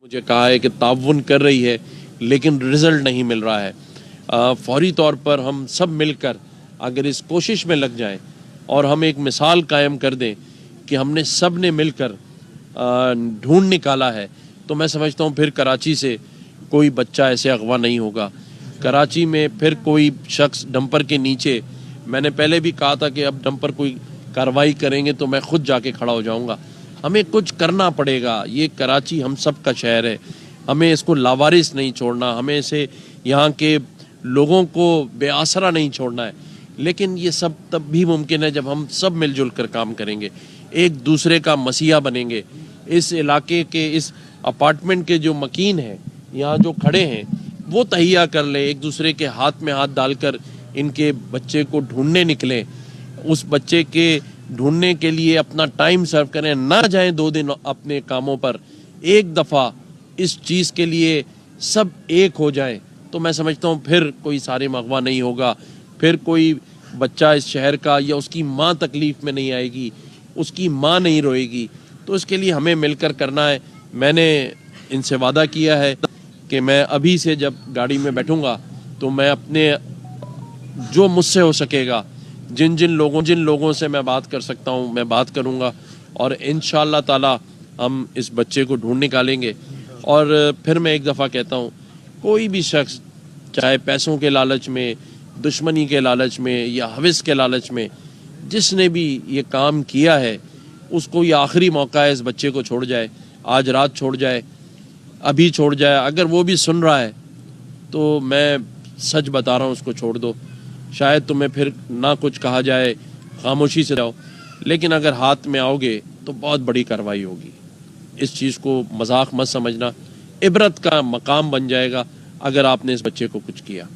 मुझे कहा है कि ताउन कर रही है लेकिन रिजल्ट नहीं मिल रहा है। फौरी तौर पर हम सब मिलकर अगर इस कोशिश में लग जाएं और हम एक मिसाल कायम कर दें कि हमने सब ने मिलकर ढूंढ निकाला है, तो मैं समझता हूँ फिर कराची से कोई बच्चा ऐसे अगवा नहीं होगा। कराची में फिर कोई शख्स डंपर के नीचे, मैंने पहले भी कहा था कि अब डंपर कोई कार्रवाई करेंगे तो मैं खुद जाके खड़ा हो जाऊंगा। हमें कुछ करना पड़ेगा। ये कराची हम सब का शहर है, हमें इसको लावारिस नहीं छोड़ना, हमें इसे यहाँ के लोगों को बेआसरा नहीं छोड़ना है। लेकिन ये सब तब भी मुमकिन है जब हम सब मिलजुल कर काम करेंगे, एक दूसरे का मसीहा बनेंगे। इस इलाके के, इस अपार्टमेंट के जो मकीन हैं यहाँ जो खड़े हैं, वो तहिया कर ले, एक दूसरे के हाथ में हाथ डालकर इनके बच्चे को ढूंढने निकलें। उस बच्चे के ढूंढने के लिए अपना टाइम सर्व करें, ना जाएं 2 दिन अपने कामों पर, एक दफ़ा इस चीज़ के लिए सब एक हो जाएं, तो मैं समझता हूँ फिर कोई सारे अगवा नहीं होगा, फिर कोई बच्चा इस शहर का या उसकी माँ तकलीफ़ में नहीं आएगी, उसकी माँ नहीं रोएगी। तो इसके लिए हमें मिलकर करना है। मैंने इनसे वादा किया है कि मैं अभी से जब गाड़ी में बैठूँगा तो मैं अपने जो मुझसे हो सकेगा, जिन लोगों से मैं बात कर सकता हूँ मैं बात करूँगा, और इंशाअल्लाह ताला हम इस बच्चे को ढूंढ निकालेंगे। और फिर मैं एक दफ़ा कहता हूँ, कोई भी शख्स चाहे पैसों के लालच में, दुश्मनी के लालच में या हविस के लालच में, जिसने भी ये काम किया है उसको ये आखिरी मौका है, इस बच्चे को छोड़ जाए, आज रात छोड़ जाए, अभी छोड़ जाए। अगर वो भी सुन रहा है तो मैं सच बता रहा हूँ, उसको छोड़ दो। शायद तुम्हें फिर ना कुछ कहा जाए, खामोशी से जाओ, लेकिन अगर हाथ में आओगे तो बहुत बड़ी कार्रवाई होगी। इस चीज़ को मजाक मत समझना, इबरत का मकाम बन जाएगा अगर आपने इस बच्चे को कुछ किया।